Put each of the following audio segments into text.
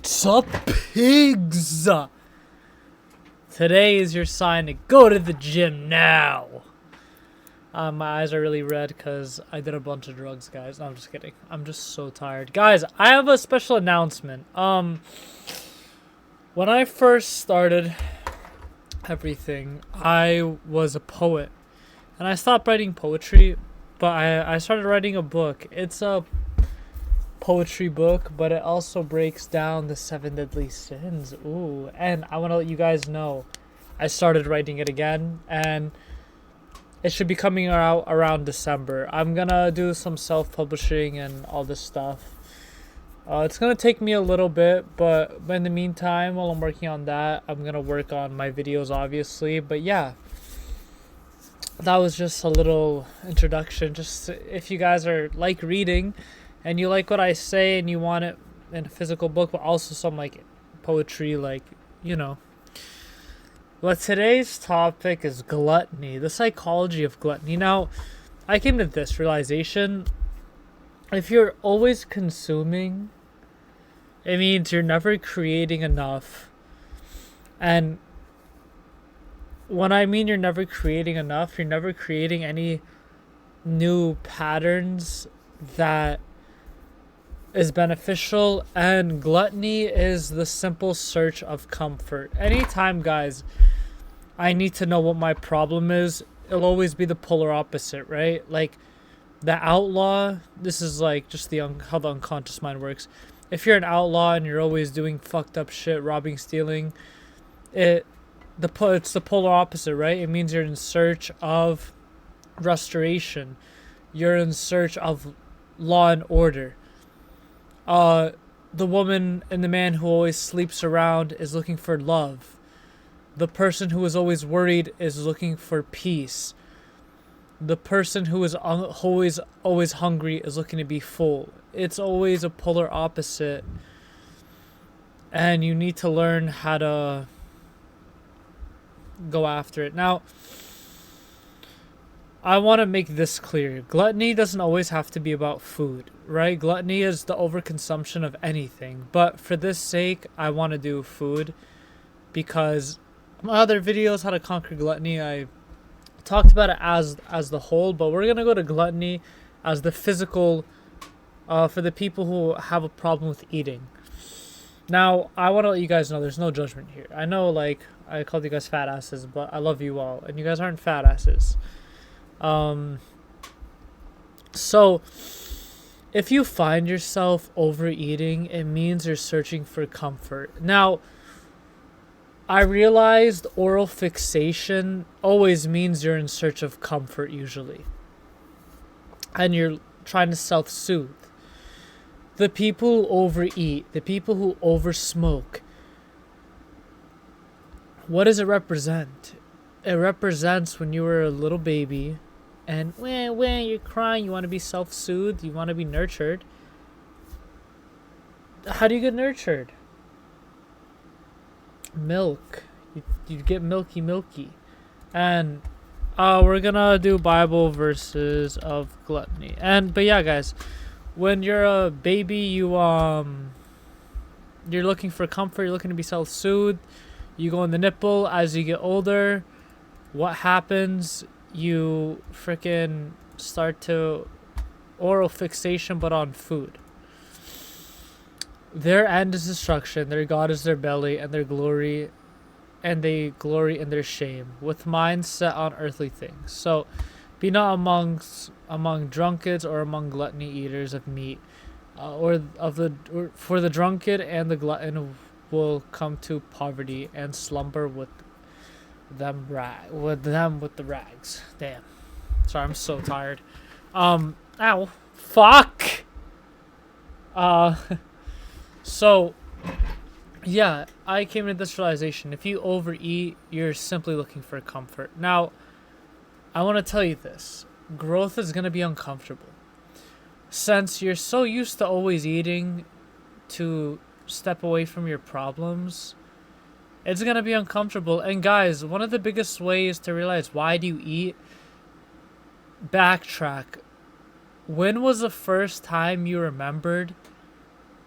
What's up, pigs? Today is your sign to go to the gym now. My eyes are really red because I did a bunch of drugs, guys. No, I'm just kidding. I'm just so tired. Guys, I have a special announcement. When I first started everything, I was a poet. And I stopped writing poetry, but I started writing a book. It's a poetry book, but it also breaks down the 7 deadly sins. Ooh, and I want to let you guys know I started writing it again, and it should be coming out around December. I'm gonna do some self-publishing and all this stuff. It's gonna take me a little bit, but in the meantime, while I'm working on that, I'm gonna work on my videos, obviously. But yeah, that was just a little introduction. Just if you guys are like reading and you like what I say and you want it in a physical book, but also some like poetry, like, you know. But today's topic is gluttony, the psychology of gluttony. Now, I came to this realization: if you're always consuming, it means you're never creating enough. And when I mean you're never creating enough, you're never creating any new patterns that is beneficial. And gluttony is the simple search of comfort. Anytime, guys, I need to know what my problem is, it'll always be the polar opposite, right? Like the outlaw, this is like just how the unconscious mind works. If you're an outlaw and you're always doing fucked up shit, robbing, stealing, it's the polar opposite, right? It means you're in search of restoration. You're in search of law and order. The woman and the man who always sleeps around is looking for love. The person who is always worried is looking for peace. The person who is always hungry is looking to be full. It's always a polar opposite. And you need to learn how to go after it. Now, I want to make this clear. Gluttony doesn't always have to be about food, right? Gluttony is the overconsumption of anything. But for this sake, I want to do food because my other videos, how to conquer gluttony, I talked about it as the whole, but we're going to go to gluttony as the physical, for the people who have a problem with eating. Now, I want to let you guys know there's no judgment here. I know, like, I called you guys fat asses, but I love you all, and you guys aren't fat asses. So if you find yourself overeating, it means you're searching for comfort. Now, I realized oral fixation always means you're in search of comfort usually. And you're trying to self-soothe. The people who overeat, the people who oversmoke, what does it represent? It represents when you were a little baby and when you're crying, you want to be self-soothed, you want to be nurtured. How do you get nurtured? Milk. You get milky. And we're gonna do Bible verses of gluttony. But yeah, guys, when you're a baby, you're looking for comfort, you're looking to be self-soothed. You go in the nipple. As you get older, what happens? You freaking start to oral fixation, but on food. Their end is destruction, their God is their belly, and they glory in their shame, with minds set on earthly things. So be not among drunkards or among gluttony eaters of meat, for the drunkard and the glutton will come to poverty and slumber with the rags. Damn. Sorry, I'm so tired. Ow. Fuck. So, yeah, I came to this realization. If you overeat, you're simply looking for comfort. Now, I want to tell you this. Growth is going to be uncomfortable. Since you're so used to always eating to step away from your problems, it's going to be uncomfortable. And guys, one of the biggest ways to realize why do you eat, backtrack. When was the first time you remembered,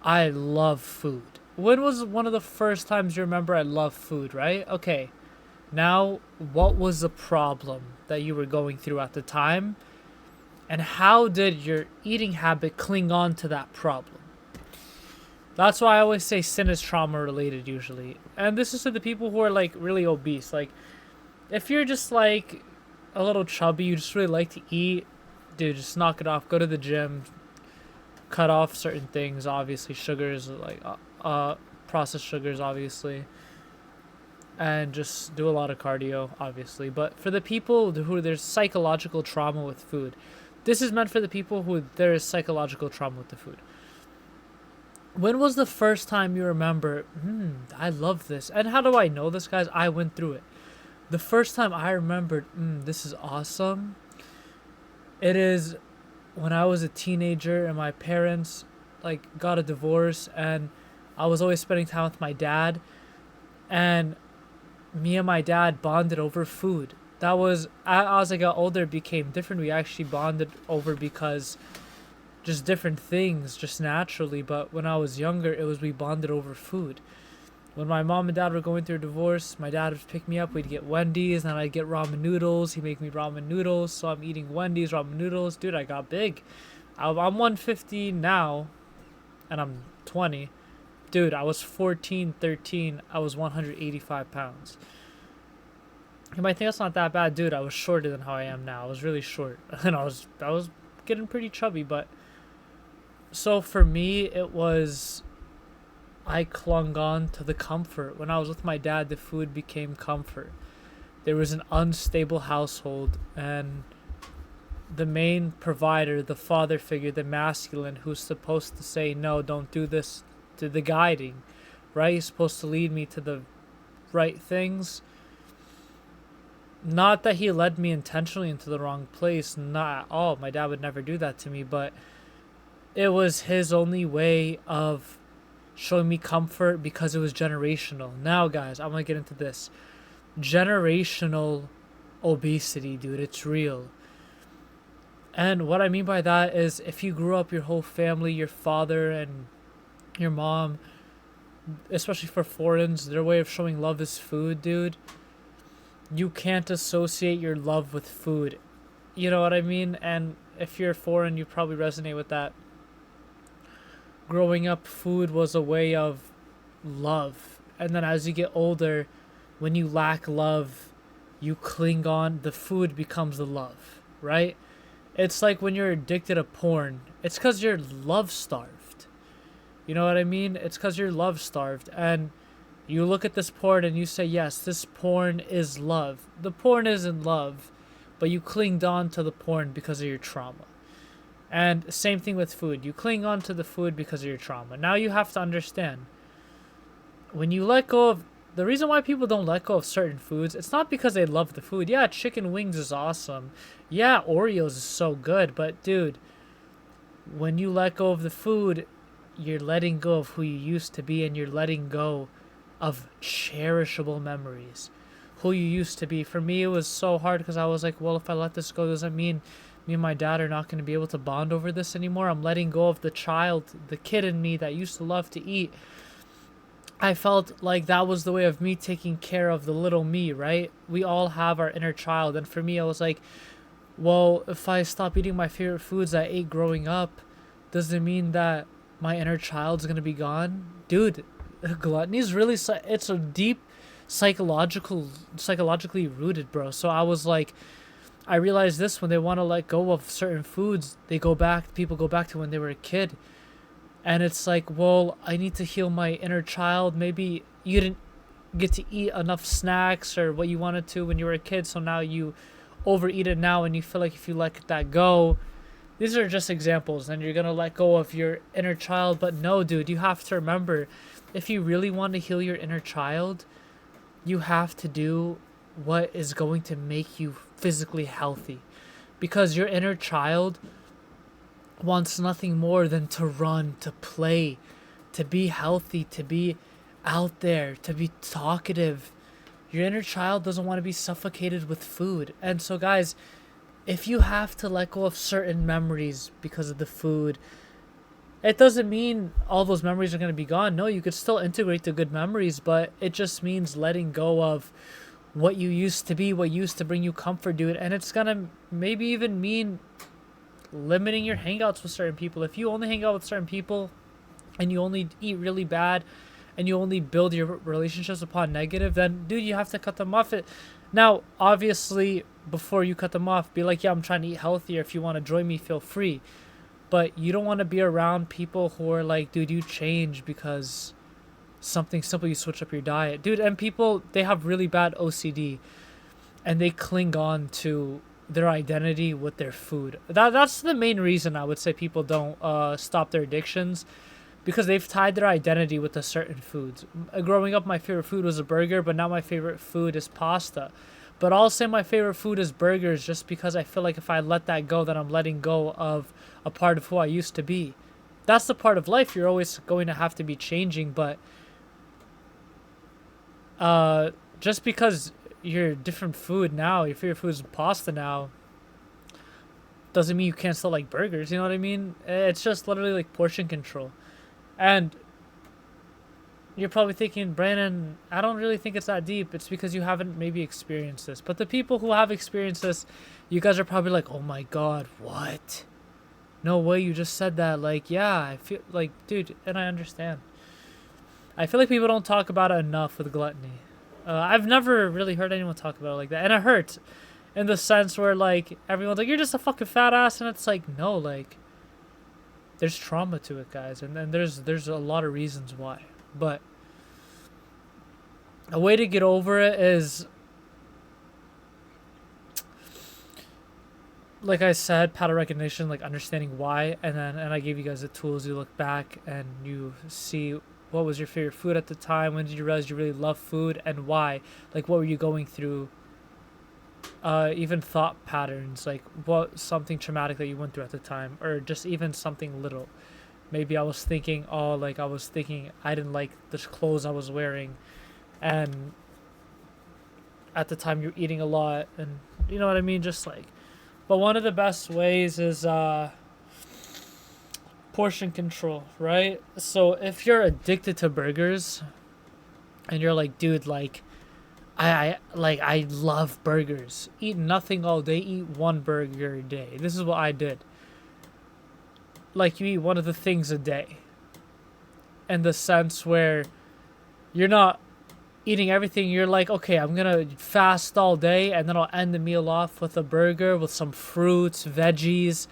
I love food? when was one of the first times you remember I love food, right? Okay. Now, what was the problem that you were going through at the time? And how did your eating habit cling on to that problem? That's why I always say sin is trauma related usually. And this is to the people who are like really obese. Like, if you're just like a little chubby, you just really like to eat, dude, just knock it off. Go to the gym, cut off certain things, obviously, sugars, like processed sugars, obviously, and just do a lot of cardio, obviously. But for the people who there's psychological trauma with food, this is meant for the people who there is psychological trauma with the food. When was the first time you remember, I love this? And how do I know this, guys? I went through it. The first time I remembered, this is awesome, it is when I was a teenager and my parents like got a divorce, and I was always spending time with my dad, and me and my dad bonded over food. That was, as I got older, it became different. We actually bonded over because just different things, just naturally. But when I was younger, it was we bonded over food. When my mom and dad were going through a divorce, my dad would pick me up. We'd get Wendy's, and I'd get ramen noodles. He'd make me ramen noodles, so I'm eating Wendy's ramen noodles. Dude, I got big. I'm 150 now, and I'm 20. Dude, I was 14, 13. I was 185 pounds. You might think that's not that bad, dude. I was shorter than how I am now. I was really short, and I was getting pretty chubby. But so for me, it was, I clung on to the comfort. When I was with my dad, the food became comfort. There was an unstable household, and the main provider, the father figure, the masculine, who's supposed to say no, don't do this, to the guiding, right? He's supposed to lead me to the right things. Not that he led me intentionally into the wrong place, not at all. My dad would never do that to me, but it was his only way of showing me comfort because it was generational. Now, guys, I'm gonna get into this. Generational obesity, dude, it's real. And what I mean by that is, if you grew up, your whole family, your father and your mom, especially for foreigners, their way of showing love is food, dude. You can't associate your love with food. You know what I mean? And if you're foreign, you probably resonate with that. Growing up, food was a way of love. And then as you get older, when you lack love, you cling on. The food becomes the love, right? It's like when you're addicted to porn. It's because you're love starved. You know what I mean? It's because you're love starved. And you look at this porn and you say, yes, this porn is love. The porn isn't love, but you clinged on to the porn because of your trauma. And same thing with food. You cling on to the food because of your trauma. Now you have to understand, when you let go of, the reason why people don't let go of certain foods, it's not because they love the food. Yeah, chicken wings is awesome. Yeah, Oreos is so good. But dude, when you let go of the food, you're letting go of who you used to be, and you're letting go of cherishable memories, who you used to be. For me, it was so hard because I was like, well, if I let this go, does that mean me and my dad are not going to be able to bond over this anymore? I'm letting go of the child, the kid in me that used to love to eat. I felt like that was the way of me taking care of the little me, right? We all have our inner child. And for me, I was like, well, if I stop eating my favorite foods I ate growing up, does it mean that my inner child's going to be gone? Dude, gluttony is really, it's a deep psychologically rooted, bro. So I was like, I realized this, when they want to let go of certain foods, people go back to when they were a kid. And it's like, well, I need to heal my inner child. Maybe you didn't get to eat enough snacks or what you wanted to when you were a kid, so now you overeat it now, and you feel like if you let that go, these are just examples, and you're gonna let go of your inner child. But no, dude, you have to remember, if you really want to heal your inner child, you have to do what is going to make you physically healthy, because your inner child wants nothing more than to run, to play, to be healthy, to be out there, to be talkative. Your inner child doesn't want to be suffocated with food. And so, guys, if you have to let go of certain memories because of the food, it doesn't mean all those memories are going to be gone. No, you could still integrate the good memories, but it just means letting go of what you used to be, what used to bring you comfort, dude. And it's going to maybe even mean limiting your hangouts with certain people. If you only hang out with certain people and you only eat really bad and you only build your relationships upon negative, then, dude, you have to cut them off. Now, obviously, before you cut them off, be like, yeah, I'm trying to eat healthier. If you want to join me, feel free. But you don't want to be around people who are like, dude, you change because something simple, you switch up your diet. Dude, and people, they have really bad OCD and they cling on to their identity with their food. That's the main reason I would say people don't stop their addictions, because they've tied their identity with a certain foods. Growing up, my favorite food was a burger, but now my favorite food is pasta. But I'll say my favorite food is burgers just because I feel like if I let that go, then I'm letting go of a part of who I used to be. That's the part of life you're always going to have to be changing, but just because you're different food now, your favorite food is pasta now, doesn't mean you can't still like burgers, you know what I mean? It's just literally like portion control. And you're probably thinking, Brandon, I don't really think it's that deep. It's because you haven't maybe experienced this. But the people who have experienced this, you guys are probably like, oh my God, what? No way, you just said that. Like, yeah, I feel like, dude, and I understand. I feel like people don't talk about it enough with gluttony. I've never really heard anyone talk about it like that. And it hurts in the sense where, like, everyone's like, you're just a fucking fat ass. And it's like, no, like, there's trauma to it, guys. And then there's a lot of reasons why. But a way to get over it is, like I said, pattern recognition, like understanding why, and I gave you guys the tools. You look back and you see what was your favorite food at the time, when did you realize you really love food, and why? Like, what were you going through? Even thought patterns, like what something traumatic that you went through at the time, or just even something little. Maybe I was thinking, I didn't like the clothes I was wearing, and at the time you're eating a lot, and you know what I mean? Just like, but one of the best ways is portion control, right? So if you're addicted to burgers, and you're like, dude, like, I love burgers. Eat nothing all day, eat one burger a day. This is what I did. Like, you eat one of the things a day, in the sense where you're not eating everything. You're like, okay, I'm gonna fast all day and then I'll end the meal off with a burger with some fruits, veggies.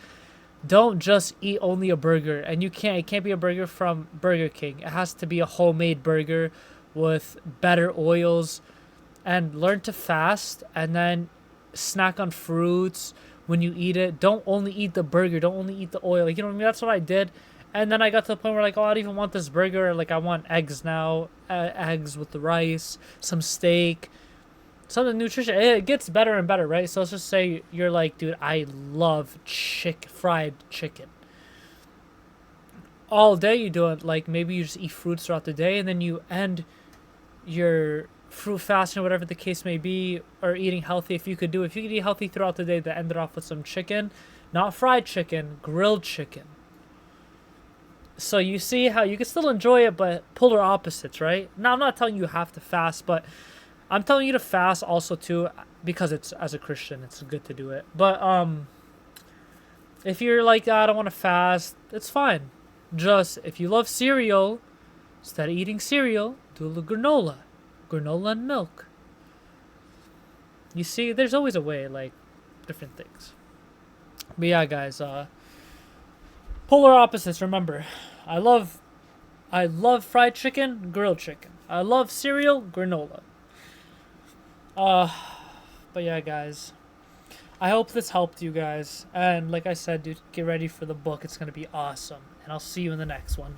Don't just eat only a burger. And it can't be a burger from Burger King. It has to be a homemade burger with better oils. And learn to fast, and then snack on fruits when you eat it. Don't only eat the burger. Don't only eat the oil. Like, you know what I mean? That's what I did. And then I got to the point where, like, oh, I don't even want this burger. Like, I want eggs now. Eggs with the rice, some steak, something nutrition. It gets better and better, right? So let's just say you're like, dude, I love fried chicken. All day you do it. Like, maybe you just eat fruits throughout the day, and then you end your fruit fasting or whatever the case may be, or eating healthy. If you could eat healthy throughout the day, then end it off with some chicken, not fried chicken, grilled chicken. So you see how you can still enjoy it, but polar opposites, right? Now, I'm not telling you have to fast, but I'm telling you to fast also too, because it's, as a Christian, it's good to do it. But if you're like, I don't want to fast, it's fine. Just, if you love cereal, instead of eating cereal, do a little granola and milk. You see, there's always a way, like, different things. But yeah, guys, polar opposites, remember. I love fried chicken, grilled chicken. I love cereal, granola. But yeah, guys, I hope this helped you guys. And like I said, dude, get ready for the book. It's gonna be awesome. And I'll see you in the next one.